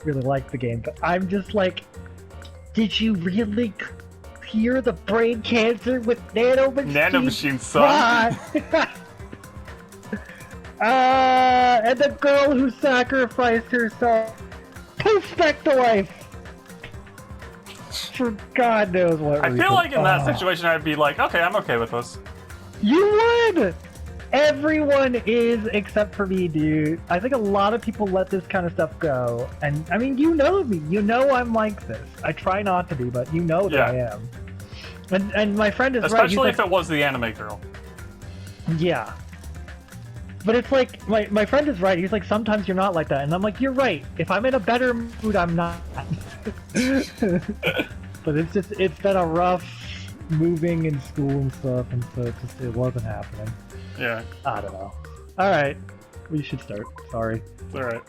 really like the game, but I'm just like, did you really cure the brain cancer with nanomachines? Nanomachine, son. And the girl who sacrificed herself. Poof, back to life. For God knows what reason. I feel like in that situation I'd be like, okay, I'm okay with this. You would! Everyone is, except for me, dude. I think a lot of people let this kind of stuff go. And, I mean, you know me. You know I'm like this. I try not to be, but you know that I am. And my friend is Especially right. if it was the anime girl. Yeah. But it's like, my friend is right. He's like, sometimes you're not like that. And I'm like, you're right. If I'm in a better mood, I'm not. But it's been a rough moving in school and stuff, and so it wasn't happening. Yeah. I don't know. Alright. We should start. Sorry. It's alright.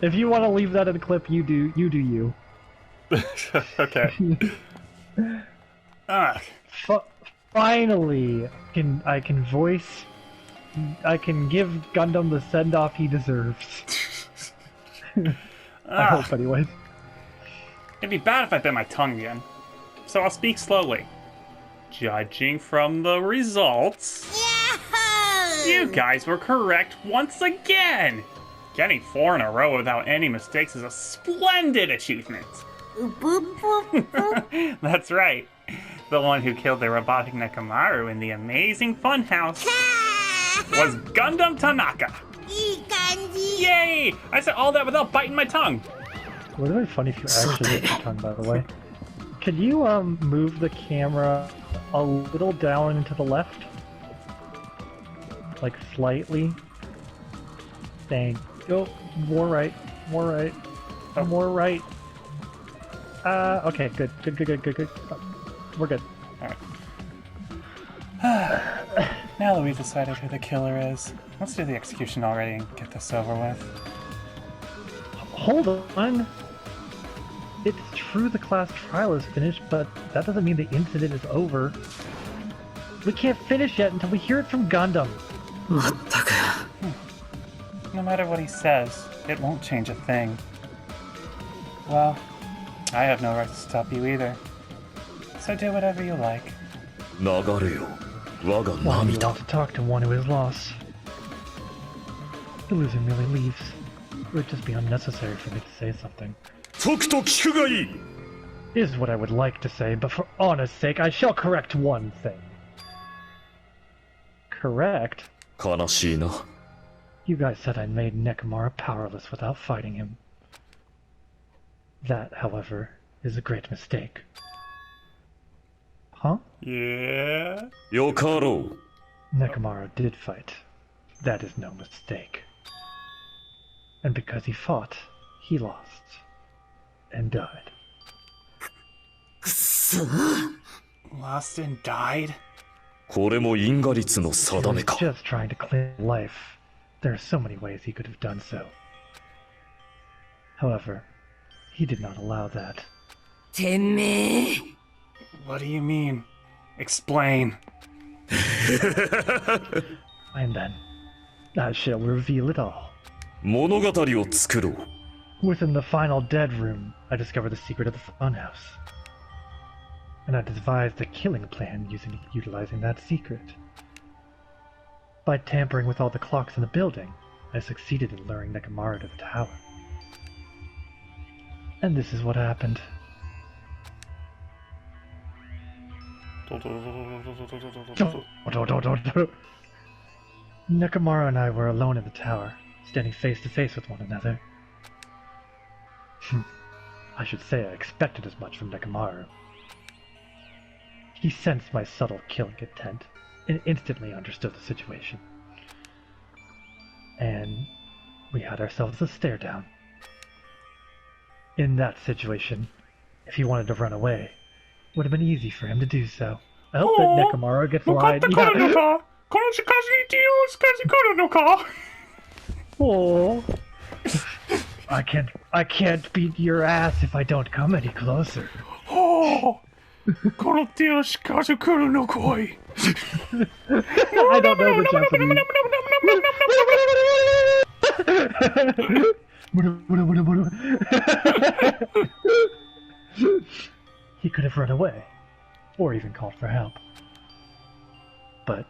If you want to leave that in the clip, you do you. Okay. Finally, I can give Gundam the send-off he deserves. I hope, anyways. It'd be bad if I bit my tongue again. So I'll speak slowly. Judging from the results, you guys were correct once again! Getting 4 in a row without any mistakes is a splendid achievement! That's right. The one who killed the robotic Nekamaru in the amazing funhouse was Gundam Tanaka! Yay! I said all that without biting my tongue! It would have been funny if you actually hit your tongue, by the way. Could you move the camera a little down and to the left? Like slightly? Thank you. More right. More right. More right. Okay, good. Good. We're good. Alright. Now that we've decided who the killer is, let's do the execution already and get this over with. Hold on. It's true the class trial is finished, but that doesn't mean the incident is over. We can't finish yet until we hear it from Gundam. No matter what he says, it won't change a thing. Well, I have no right to stop you either. So do whatever you like. Why do you want to talk to one who is lost? The loser merely leaves. It would just be unnecessary for me to say something. Is what I would like to say, but for honor's sake, I shall correct one thing. Correct? You guys said I made Nekamaru powerless without fighting him. That, however, is a great mistake. Huh? Yeah? Nekamaru did fight. That is no mistake. And because he fought, he lost. And died. Lost and died? He was just trying to clean life. There are so many ways he could have done so. However, he did not allow that. What do you mean? Explain. And then, I shall reveal it all. Within the final dead room, I discovered the secret of the funhouse. And I devised a killing plan utilizing that secret. By tampering with all the clocks in the building, I succeeded in luring Nekamaru to the tower. And this is what happened. Nekamaru and I were alone in the tower, standing face to face with one another. I should say I expected as much from Nekamaru. He sensed my subtle killing intent, and instantly understood the situation. And we had ourselves a stare down. In that situation, if he wanted to run away, it would have been easy for him to do so. I hope that Nekamaru gets lied. Oh, I can't beat your ass if I don't come any closer. Oh, I don't know the He could have run away, or even called for help. But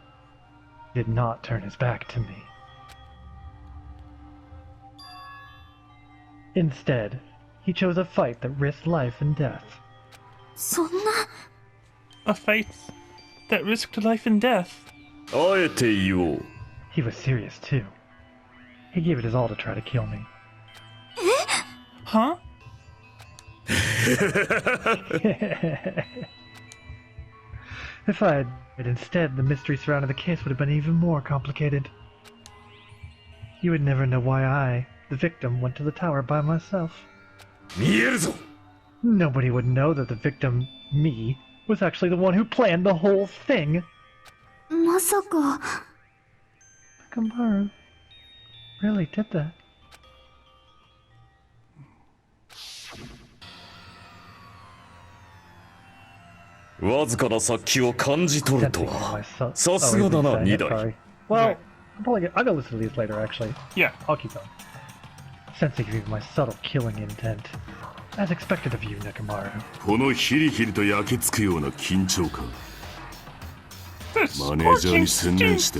he did not turn his back to me. Instead, he chose a fight that risked life and death. A fight that risked life and death? He was serious too. He gave it his all to try to kill me. Huh? If I had died instead, the mystery surrounding the case would have been even more complicated. You would never know why I, the victim, went to the tower by myself. Nobody would know that the victim, me, was actually the one who planned the whole thing. Kamaru really did that. Well, Sensing my sorry. Well, I'm gonna listen to these later, actually. Yeah. I'll keep going. Sensing my subtle killing intent. As expected of you, Nekomaru. This scorching, tense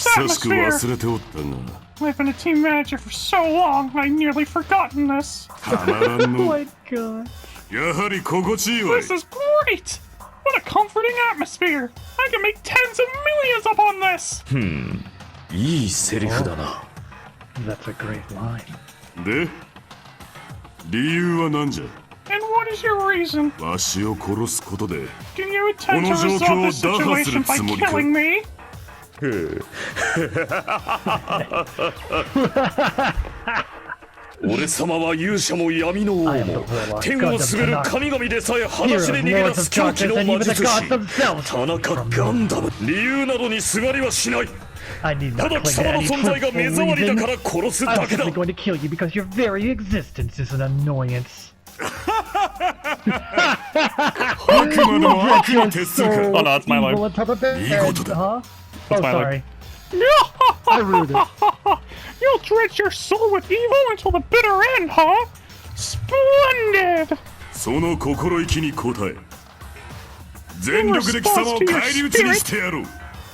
atmosphere! I've been a team manager for so long, I've nearly forgotten this. Oh my god. This is great! What a comforting atmosphere! I can make tens of millions upon this! That's a great line. And what is your reason? Do you intend to resolve this situation by killing me? I am the warlock, god of darkness, and even the gods themselves. I need not cling to any truthful reason. I'm simply going to kill you because your very existence is an annoyance. Oh no, it's my line. Huh? Oh, my sorry. I ruined it. You'll drench your soul with evil until the bitter end, huh? Splendid!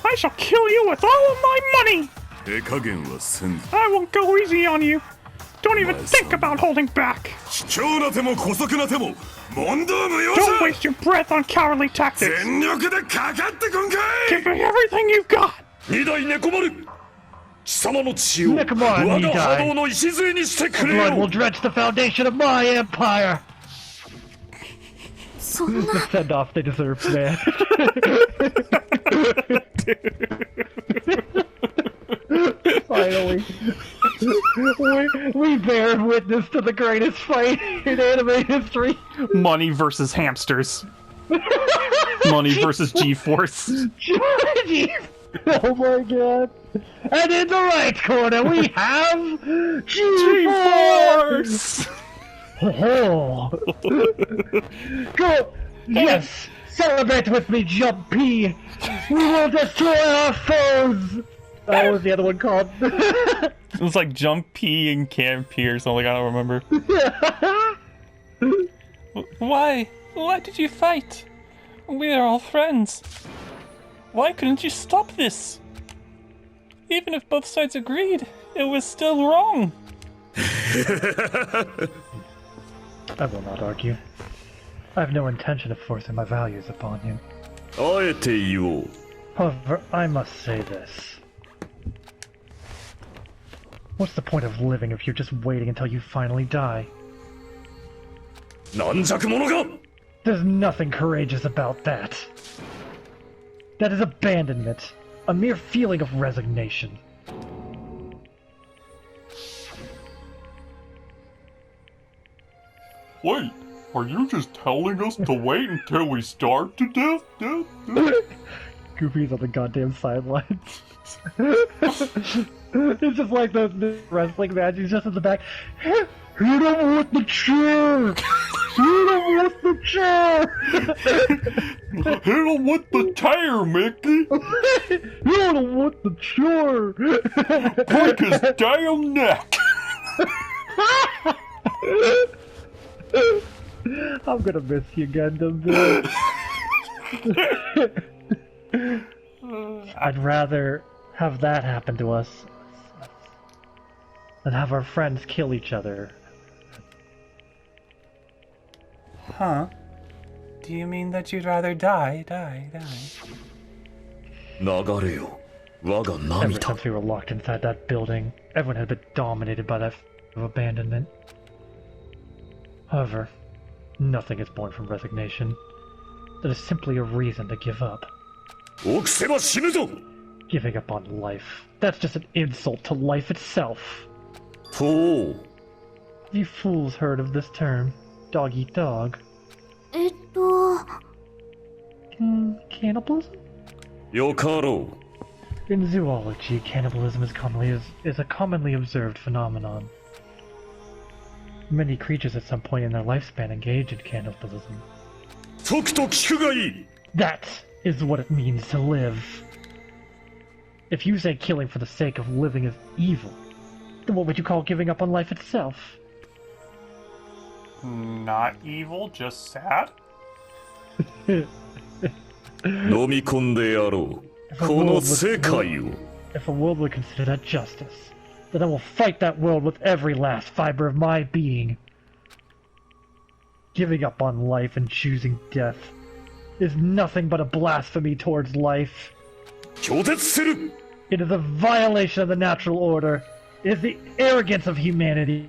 I shall kill you with all of my money! I won't go easy on you. Don't even think about holding back. Don't waste your breath on cowardly tactics. Give me everything you've got. Nekomaru need die. Blood will drench the foundation of my empire. The send-off they deserve, man. Finally. We bear witness to the greatest fight in anime history. Money versus hamsters. Money versus G-Force. Oh my god. And in the right corner we have G-Force! Oh. Go! Yes! Celebrate with me, Jump P! We will destroy our foes! What was the other one called? It was like Jump P and Camp P or something, I don't remember. Why? Why did you fight? We are all friends. Why couldn't you stop this? Even if both sides agreed, it was still wrong. I will not argue. I have no intention of forcing my values upon you. However, I must say this. What's the point of living if you're just waiting until you finally die? There's nothing courageous about that. That is abandonment. A mere feeling of resignation. Wait, are you just telling us to wait until we starve to death? Goofy's on the goddamn sidelines. It's just like those wrestling matches just in the back. Hit him with the chair! Hit him with the chair! Hit him with the tire, Mickey! Hit him with the chair! Break his damn neck! I'm gonna miss you, Gundam. I'd rather have that happen to us than have our friends kill each other. Huh? Do you mean that you'd rather die? Ever since we were locked inside that building, everyone had been dominated by that of abandonment. However, nothing is born from resignation. That is simply a reason to give up. Giving up on life. That's just an insult to life itself. Have you fools heard of this term? Dog eat dog. Cannibalism? In zoology, cannibalism is a commonly observed phenomenon. Many creatures at some point in their lifespan engage in cannibalism. That is what it means to live. If you say killing for the sake of living is evil, then what would you call giving up on life itself? Not evil, just sad? If a world would consider that justice, then I will fight that world with every last fiber of my being. Giving up on life and choosing death is nothing but a blasphemy towards life. It is a violation of the natural order. It is the arrogance of humanity.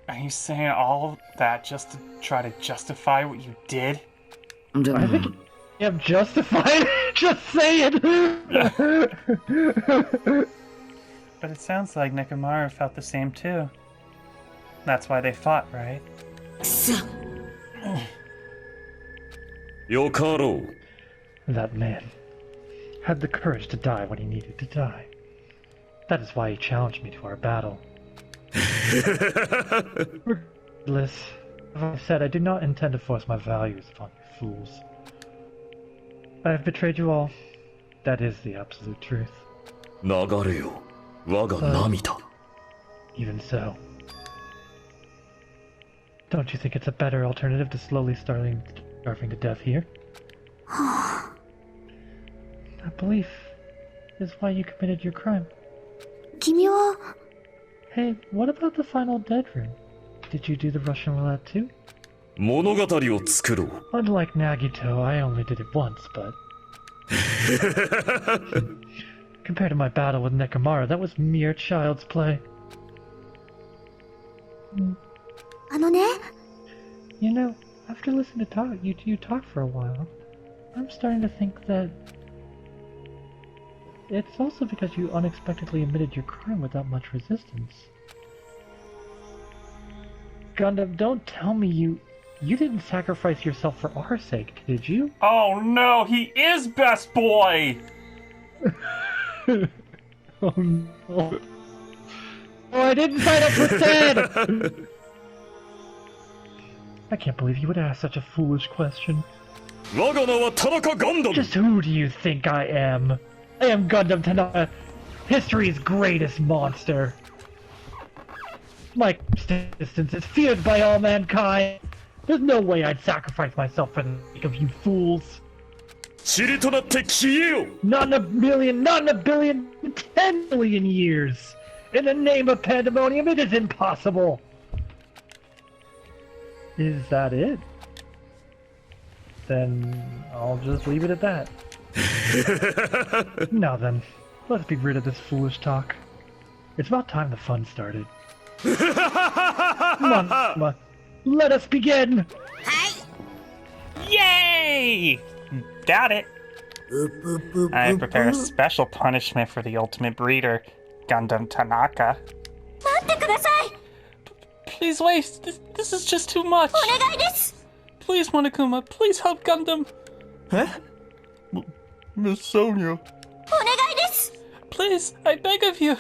Are you saying all of that just to try to justify what you did? I think you have justified. Just say it. But it sounds like Nekomaru felt the same too. That's why they fought, right? That man had the courage to die when he needed to die. That is why he challenged me to our battle. Regardless, as I said, I do not intend to force my values upon you fools. I have betrayed you all. That is the absolute truth. Even so, don't you think it's a better alternative to slowly starving to death here? That belief is why you committed your crime. Hey, what about the final dead room? Did you do the Russian roulette too? Unlike Nagito, I only did it once, but... compared to my battle with Nekomaru, that was mere child's play. You know, after listening to you talk for a while, I'm starting to think that it's also because you unexpectedly admitted your crime without much resistance. Gundam, don't tell me you didn't sacrifice yourself for our sake, did you? Oh no, he is best boy! Oh no. Oh, I didn't sign up for Ted! I can't believe you would ask such a foolish question. Just who do you think I am? I am Gundam Tanaka, history's greatest monster. My existence is feared by all mankind. There's no way I'd sacrifice myself for the sake of you fools. Not in a million, not in a billion, 10 million years. In the name of pandemonium, it is impossible. Is that it? Then I'll just leave it at that. Now then, let's be rid of this foolish talk. It's about time the fun started. Come on, let us begin! Yay! Got it. I prepare a special punishment for the ultimate breeder, Gundam Tanaka. Please wait, this is just too much. Please, Monokuma, please help Gundam. Huh? Miss Sonia. Please, I beg of you.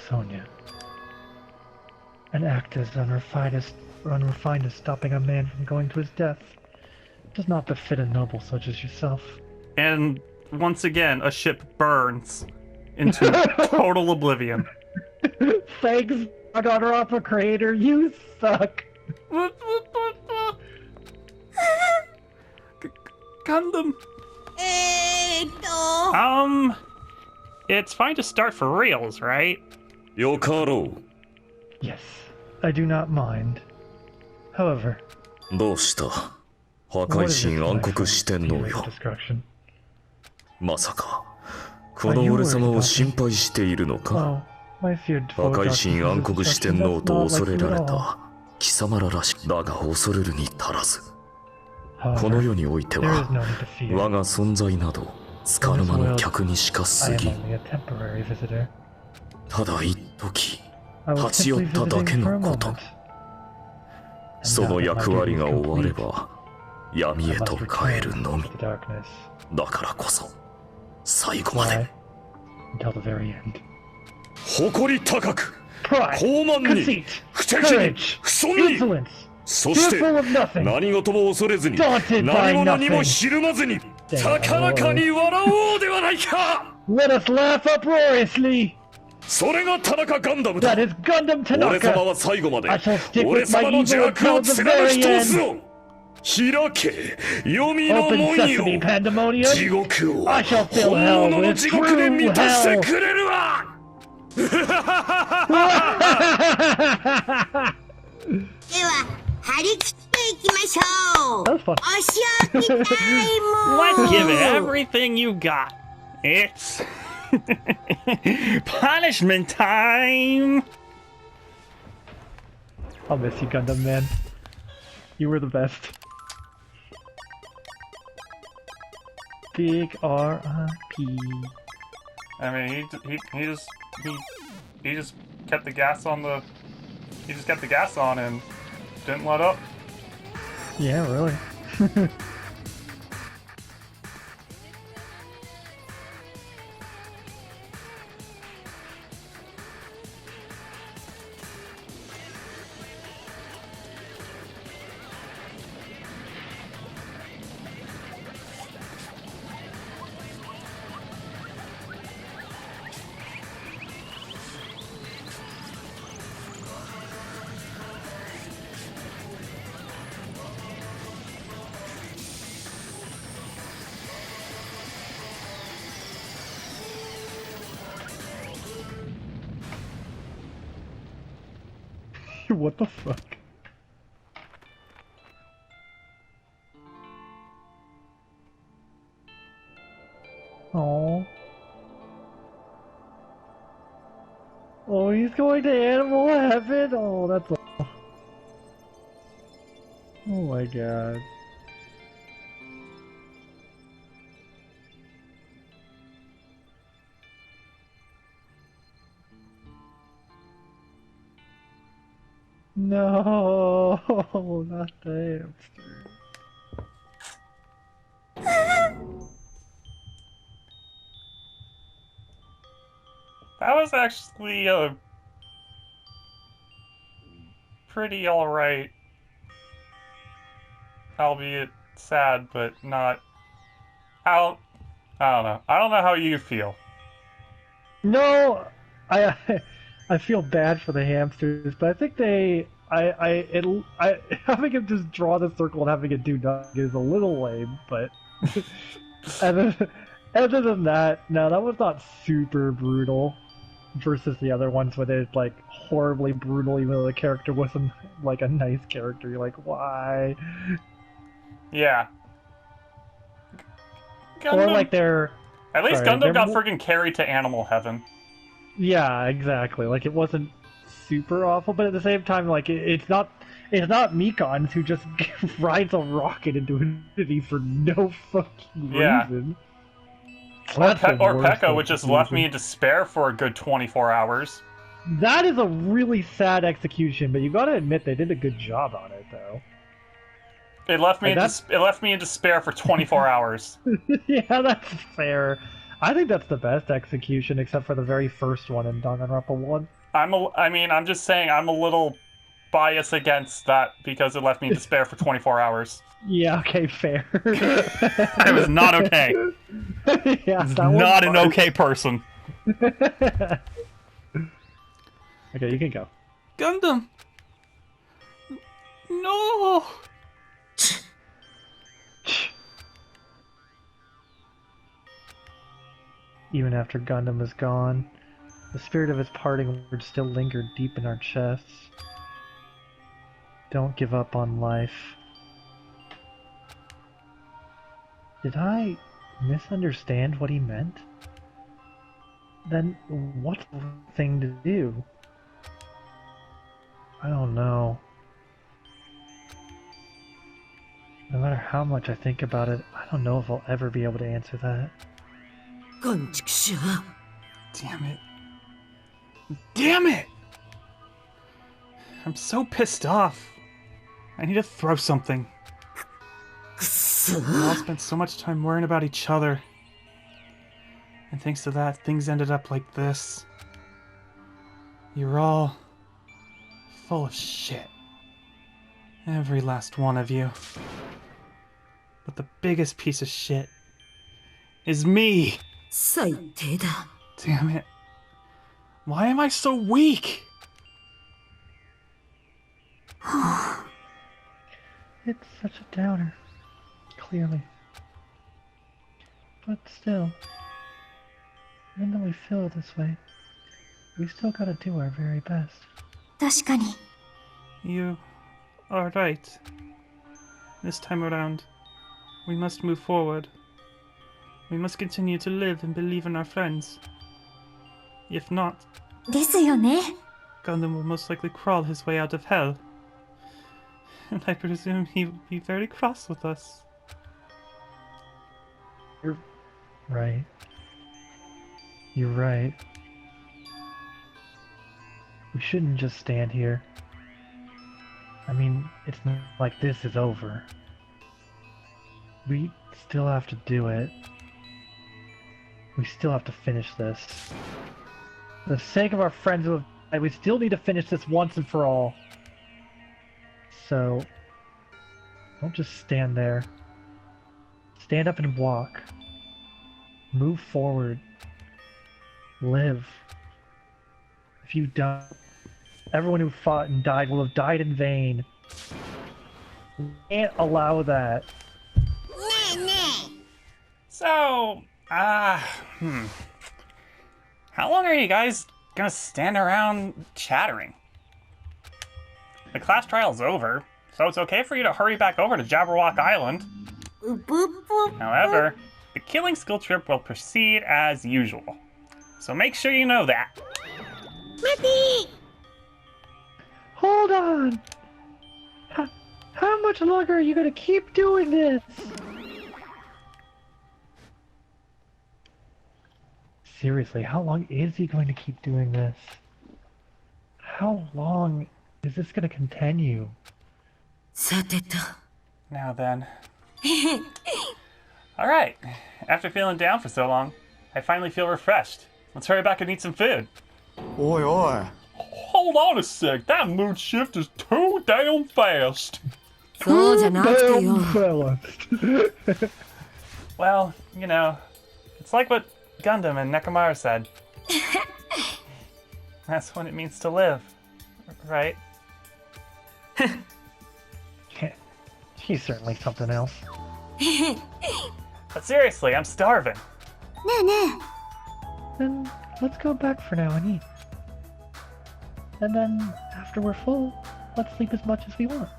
Sonia. An act as unrefined as stopping a man from going to his death does not befit a noble such as yourself. And once again, a ship burns into total oblivion. Thanks, Danganronpa creator, you suck. Gundam. It's fine to start for reals, right? Yokaro. Yes, I do not mind. However, どうした？破 what 壊 is 神 this 暗 my 黒四天王 feeling よ of。destruction? まさか、この俺様を心配しているのか？ Oh, my feared 破 foe 壊 darkness 神暗 is 黒四 destruction. 天王 That's と not 恐 like れ you ら at れ all. た貴様ららしき。だが恐れるに足らず。こ However, の世において there is は、 no need to fear. 我が存在など、つかの間の客にしか I 過 am ぎん。 only a temporary visitor. ただ一時、 I was 立ち寄 simply っただけ visiting for a のこと。 moment. そ And の now that my 役割 duty が is 終われ complete, ば、闇 I へ must と帰る return のみ。 to the darkness. だからこそ、最後ま Why? で。 Until the very end. 誇り高く、 Pride, 傲慢に、 conceit, 不敵に、 courage, 不遜に。 insolence, そして fearful of nothing. 何事も恐れずに Daunted by 何者にも nothing. ひるまずに Damn 高らかに笑おうではないか。 Let us laugh uproariously. それが田中ガンダムだ。 That is Gundam 俺様 Tanaka. は最後まで I shall stick 俺 with my 様の evil 邪悪を until the 貫き very 通す end. ぞ。開け黄泉の Open 門 sesame, よ。 Pandemonium. 地獄を I shall fill 本 hell 物の with 地獄で true 満たして hell. くれるわ。では張り切っていきましょう。 That was fun. お仕置きタイム。 Let's give it everything you got. It's punishment time. I'll miss you, Gundam man. You were the best. Big R.I.P. I mean, he just kept the gas on the. He just kept the gas on and didn't let up. Yeah, really. What the fuck? Oh. Oh, he's going to animal heaven? Oh, that's awful. Oh my god. No, not the hamster. That was actually a pretty alright, albeit sad, but not. I don't know. I don't know how you feel. No, I feel bad for the hamsters, but I think having him just draw the circle and having it do nothing is a little lame, but other than that, no, that was not super brutal versus the other ones where they're like horribly brutal even though the character wasn't like a nice character. You're like, why? Yeah. Or like they're... At least sorry, Gundam got they're freaking carried to animal heaven. Yeah, exactly. Like it wasn't super awful, but at the same time, like it's not Mikons who just rides a rocket into infinity for no fucking reason. Or That's the worst Peko, which just left me execution. in despair for a good 24 hours. That is a really sad execution, but you gotta admit they did a good job on it, though. It left me And it left me in despair for 24 hours. Yeah, that's fair. I think that's the best execution, except for the very first one in Danganronpa 1. I'm just saying I'm a little bias against that because it left me in despair for 24 hours. Yeah, okay, fair. I was not okay. Yeah, Not an okay person. Okay, you can go. Gundam! No! Even after Gundam was gone, the spirit of his parting words still lingered deep in our chests. Don't give up on life. Did I misunderstand what he meant? Then what's the thing to do? I don't know. No matter how much I think about it, I don't know if I'll ever be able to answer that. Damn it. Damn it! I'm so pissed off. I need to throw something. We all spent so much time worrying about each other. And thanks to that, things ended up like this. You're all full of shit. Every last one of you. But the biggest piece of shit is me! Damn it. Why am I so weak? It's such a downer, clearly. But still, even though we feel this way, we still gotta do our very best. You are right. This time around, we must move forward. We must continue to live and believe in our friends. If not, Gundam will most likely crawl his way out of hell. And I presume he will be very cross with us. You're right. You're right. We shouldn't just stand here. I mean, it's not like this is over. We still have to do it. We still have to finish this. For the sake of our friends who have died, we still need to finish this once and for all. So, don't just stand there. Stand up and walk. Move forward. Live. If you don't, everyone who fought and died will have died in vain. We can't allow that. So, how long are you guys gonna stand around chattering? The class trial's over, so it's okay for you to hurry back over to Jabberwock Island. However, the killing skill trip will proceed as usual. So make sure you know that. Hold on! How much longer are you gonna keep doing this? Seriously, how long is he going to keep doing this? How long is this gonna continue? Now then. Alright, after feeling down for so long, I finally feel refreshed. Let's hurry back and eat some food. Oi, oi. Hold on a sec, that mood shift is too damn fast. Damn fella. Well, you know, it's like what Gundam and Nekomaru said. That's what it means to live, right? He's certainly something else. But seriously, I'm starving. Then let's go back for now and eat. And then, after we're full, let's sleep as much as we want.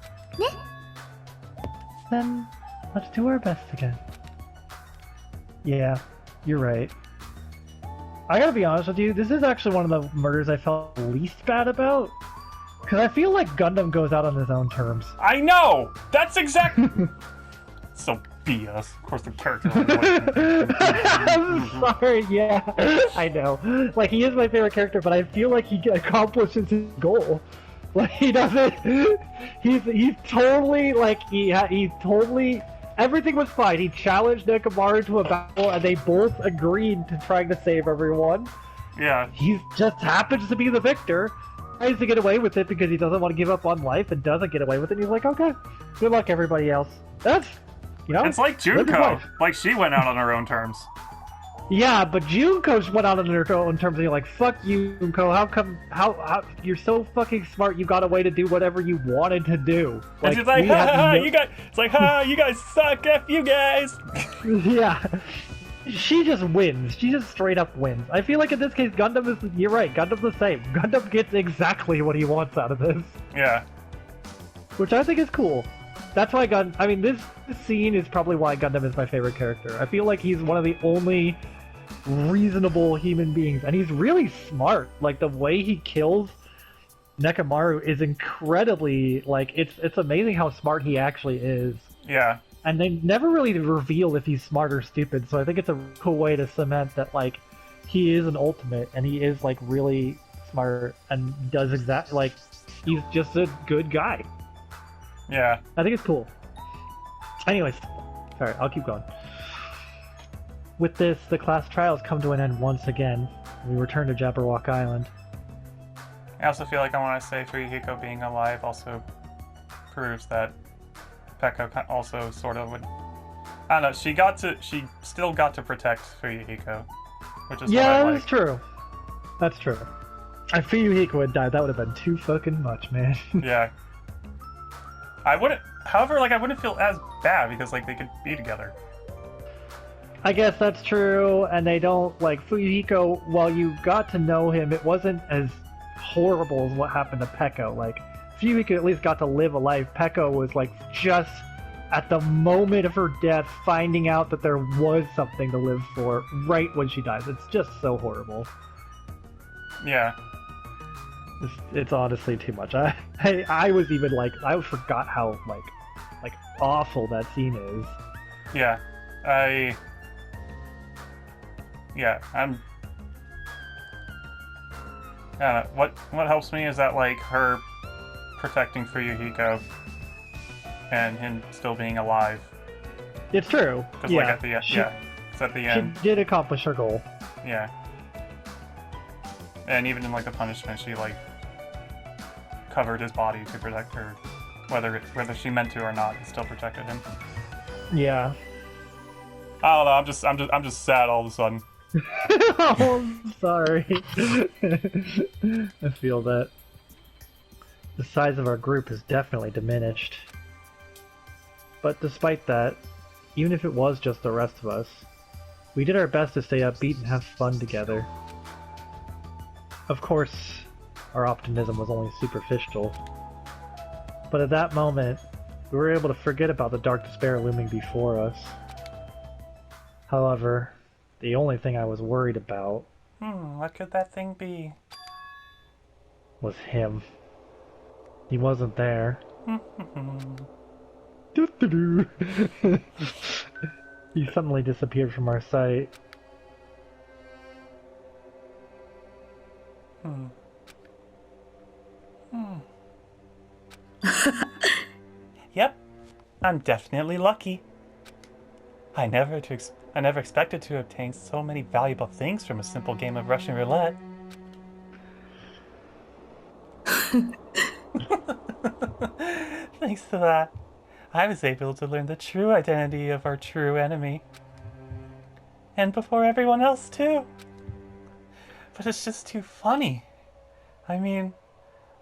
Then, let's do our best again. Yeah, you're right. I gotta be honest with you, this is actually one of the murders I felt least bad about. Because I feel like Gundam goes out on his own terms. I know! That's exactly... So BS. Of course the character... I'm sorry, yeah. I know. Like, he is my favorite character, but I feel like he accomplishes his goal. Like, he doesn't... He's totally, like, he totally... Everything was fine. He challenged Nekomaru to a battle, and they both agreed to trying to save everyone. Yeah. He just happens to be the victor, to get away with it because he doesn't want to give up on life and doesn't get away with it. And he's like, okay, good luck, everybody else. That's, you know, it's like Junko. Like, she went out on her own terms. Yeah, but Junko went out on her own terms and you're like, fuck you, Junko, how you're so fucking smart, you got a way to do whatever you wanted to do. Like, and she's like, ha, you guys, it's like, ha, you guys suck, F you guys. Yeah. She just wins. She just straight up wins. I feel like in this case, Gundam is, you're right, Gundam's the same. Gundam gets exactly what he wants out of this. Yeah. Which I think is cool. That's why this scene is probably why Gundam is my favorite character. I feel like he's one of the only reasonable human beings, and he's really smart. Like, the way he kills Nekomaru is incredibly, like, it's amazing how smart he actually is. Yeah. And they never really reveal if he's smart or stupid, so I think it's a cool way to cement that, like, he is an ultimate, and he is, like, really smart, and does like, he's just a good guy. Yeah. I think it's cool. Anyways, sorry, I'll keep going. With this, the class trials come to an end once again. We return to Jabberwock Island. I also feel like I want to say Fuyuhiko being alive also proves that Peko also sort of would... I don't know, she still got to protect Fuyuhiko, which is what I like. That's true. That's true. If Fuyuhiko had died, that would have been too fucking much, man. Yeah. I wouldn't feel as bad because, like, they could be together. I guess that's true, and they don't, like, Fuyuhiko, while you got to know him, it wasn't as horrible as what happened to Peko. Like, Fuyuhiko at least got to live a life. Peko was, like, just at the moment of her death, finding out that there was something to live for right when she dies. It's just so horrible. Yeah. It's honestly too much. I was even, like, I forgot how, like awful that scene is. Yeah. I don't know. What helps me is that, like, her protecting Fuyuhiko and him still being alive. It's true. Because, Yeah. like, at the end, it's at the end. She did accomplish her goal. Yeah. And even in, like, the punishment, she, like, covered his body to protect her. Whether she meant to or not, it still protected him. Yeah. I don't know, I'm just sad all of a sudden. Oh, I'm sorry. I feel that. The size of our group has definitely diminished. But despite that, even if it was just the rest of us, we did our best to stay upbeat and have fun together. Of course, our optimism was only superficial. But at that moment, we were able to forget about the dark despair looming before us. However, the only thing I was worried about... what could that thing be? ...was him. He wasn't there. He suddenly disappeared from our sight. Yep, I'm definitely lucky. I never expected to obtain so many valuable things from a simple game of Russian roulette. Thanks to that, I was able to learn the true identity of our true enemy. And before everyone else, too. But it's just too funny. I mean,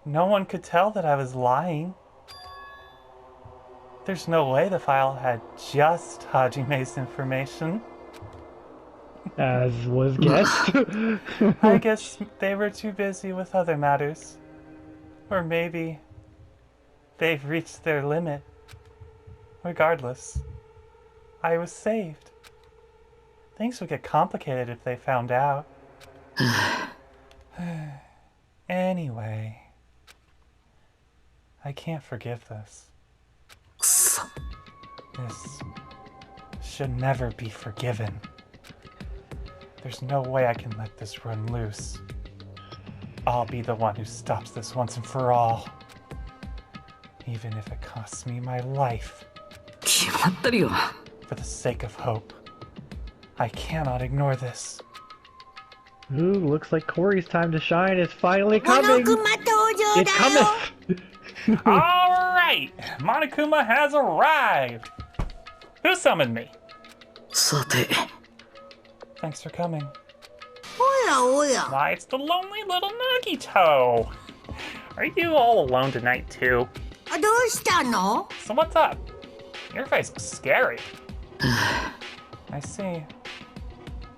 no one could tell that I was lying. There's no way the file had just Hajime's information. As was guessed. I guess they were too busy with other matters. Or maybe they've reached their limit. Regardless, I was saved. Things would get complicated if they found out. Anyway, I can't forgive this. This should never be forgiven. There's no way I can let this run loose. I'll be the one who stops this once and for all. Even if it costs me my life. For the sake of hope. I cannot ignore this. Ooh, looks like Corey's time to shine is finally coming! この熊登場 It cometh! Alright! Monokuma has arrived! Who summoned me? さて、 Thanks for coming. おやおや。 Why, it's the lonely little Nagito! Are you all alone tonight, too? どうしたの？ So what's up? Your face looks scary. I see.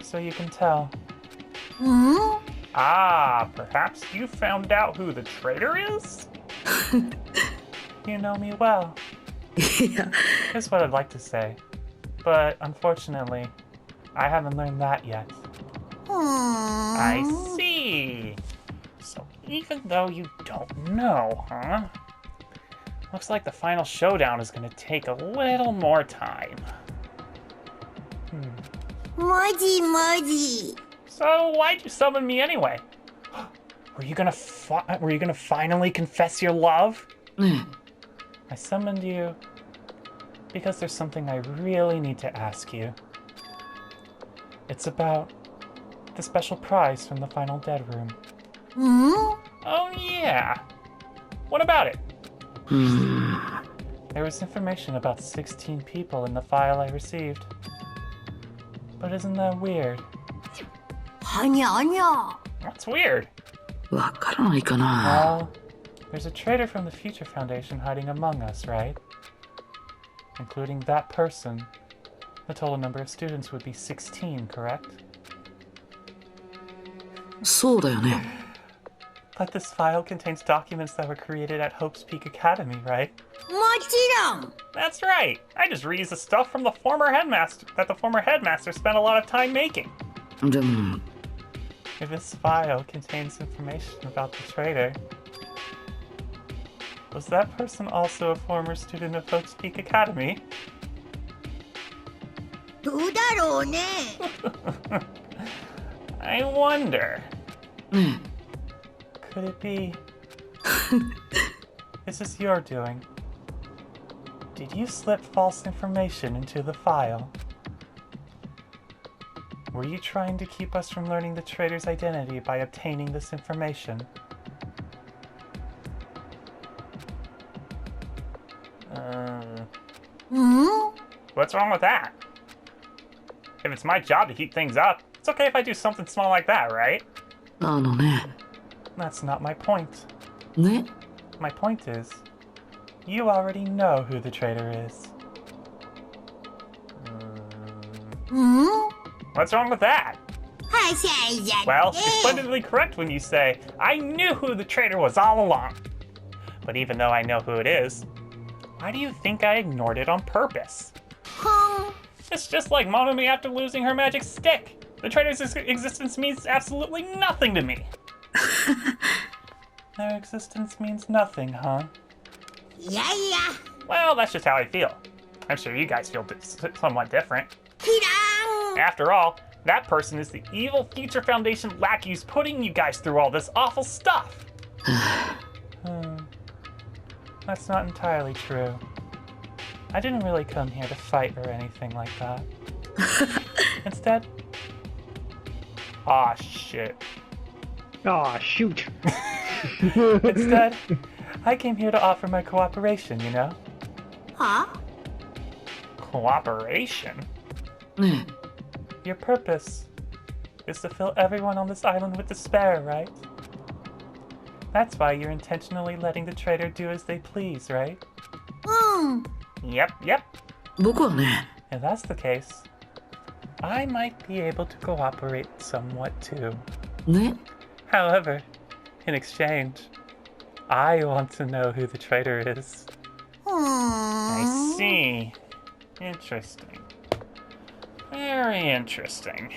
So you can tell. うん？ Ah, perhaps you found out who the traitor is? You know me well. いや、 Here's what I'd like to say. But unfortunately, I haven't learned that yet. I see. So even though you don't know, huh? Looks like the final showdown is gonna take a little more time. マジマジ。 So why'd you summon me anyway? Were you gonna finally confess your love? ね I summoned you because there's something I really need to ask you. It's about the special prize from the final dead room. うん？ Oh yeah. What about it? え。There was information about 16 people in the file I received. But isn't that weird? はにゃにゃ。 What's weird? わからないかな。 Well, there's a traitor from the Future Foundation hiding among us, right? Including that person. The total number of students would be 16, correct? そうだよね。 But this file contains documents that were created at Hope's Peak Academy, right? もちろん。 That's right. I just reused the stuff from the former headmaster spent a lot of time making. でも、 If this file contains information about the traitor, was that person also a former student of Hope's Peak Academy? どうだろうね。 I wonder, ね could it be? Is this your doing? Did you slip false information into the file? Were you trying to keep us from learning the traitor's identity by obtaining this information? Uh, うん？ what's wrong with that? If it's my job to keep things up, it's okay if I do something small like that, right? あのね。 That's not my point. ね My point is, you already know who the traitor is. うん？ What's wrong with that? はしゃいじゃって。 Well, you're splendidly correct when you say, I knew who the traitor was all along. But even though I know who it is, why do you think I ignored it on purpose? はん。 It's just like Monomi after losing her magic stick. The traitor's existence means absolutely nothing to me. Their existence means nothing, huh? いやいや。 Well, that's just how I feel. I'm sure you guys feel somewhat different. キラーン。 After all, that person is the evil Future Foundation lackeys putting you guys through all this awful stuff. That's not entirely true. I didn't really come here to fight or anything like that. Instead... Aw, shit. Aw, shoot. Instead, I came here to offer my cooperation, you know? は？ Cooperation? ね Your purpose is to fill everyone on this island with despair, right? That's why you're intentionally letting the traitor do as they please, right? うん。 Yep, yep. 僕はね、 If that's the case, I might be able to cooperate somewhat too. ね However, in exchange, I want to know who the traitor is. うー I ん。 see. Interesting. Very interesting.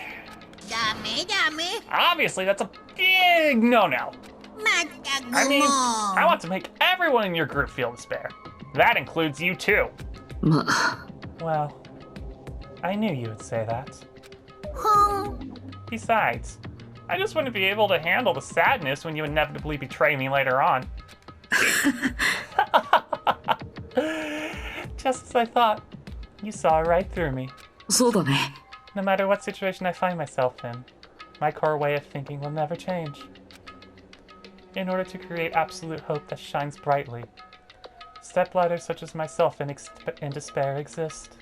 ダメダメ。 Obviously, that's a big no-no. まったくもう。 I mean, I want to make everyone in your group feel despair. That includes you too. まあ、 Well, I knew you would say that. はん。 Besides, I just wouldn't be able to handle the sadness when you inevitably betray me later on. Just as I thought, you saw right through me. そうだね。 No matter what situation I find myself in, my core way of thinking will never change. in order to create absolute hope that shines brightly. Stepladders such as myself in despair exist.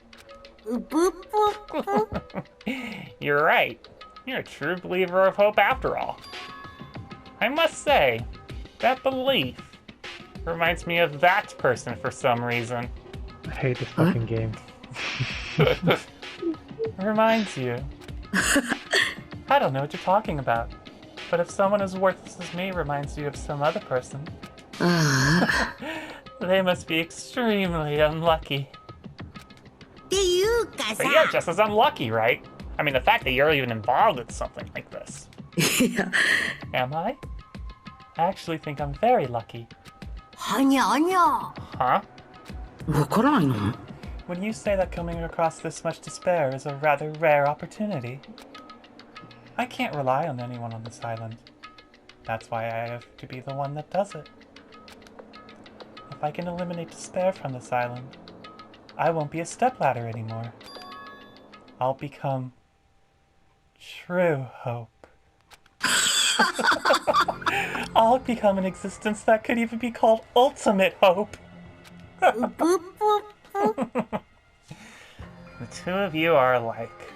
You're right. You're a true believer of hope after all. I must say, that belief reminds me of that person for some reason. I hate this fucking game. Reminds you. I don't know what you're talking about. But if someone as worthless as me reminds you of some other person, they must be extremely unlucky. But you're just as unlucky, right? I mean, the fact that you're even involved in something like this. Yeah. Am I? I actually think I'm very lucky. 아니야. Huh? わからないの? When you say that coming across this much despair is a rather rare opportunity, I can't rely on anyone on this island. That's why I have to be the one that does it. If I can eliminate despair from this island, I won't be a stepladder anymore. I'll become true hope. I'll become an existence that could even be called ultimate hope. The two of you are alike.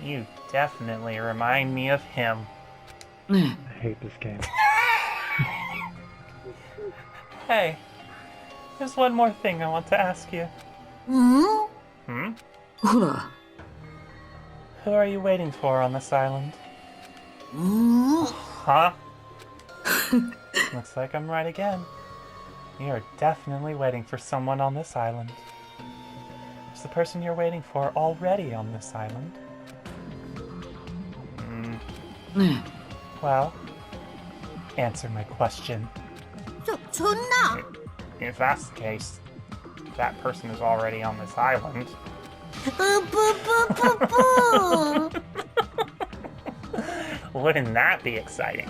You definitely remind me of him. ね I hate this game. Hey, there's one more thing I want to ask you. え。 Hmm? ほら。 Who are you waiting for on this island? Huh? Looks like I'm right again. You're definitely waiting for someone on this island. Is the person you're waiting for already on this island? ね Well, answer my question. そんな If that's the case, that person is already on this island. Wouldn't that be exciting?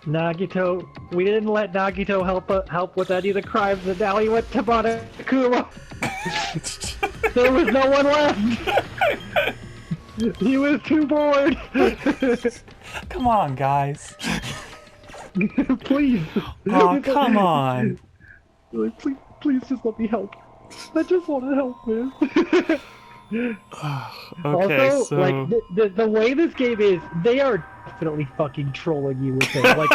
Nagito, we didn't let Nagito help with any of the crimes, and now he went to Monokuma. There was no one left. He was too bored. Come on, guys. Please. Oh, come on. Like, please just let me help. I just want to help, man. Okay, also, so... like, the way this game is, they are definitely fucking trolling you with it. Like,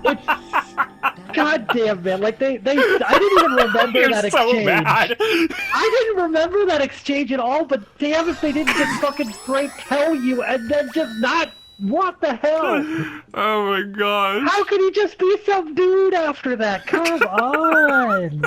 it's... Goddamn, man. Like, I didn't even remember You're that so exchange. mad. I didn't remember that exchange at all, but damn if they didn't just fucking straight tell you and then just not... What the hell? Oh my god. How could he just be some dude after that? Come on!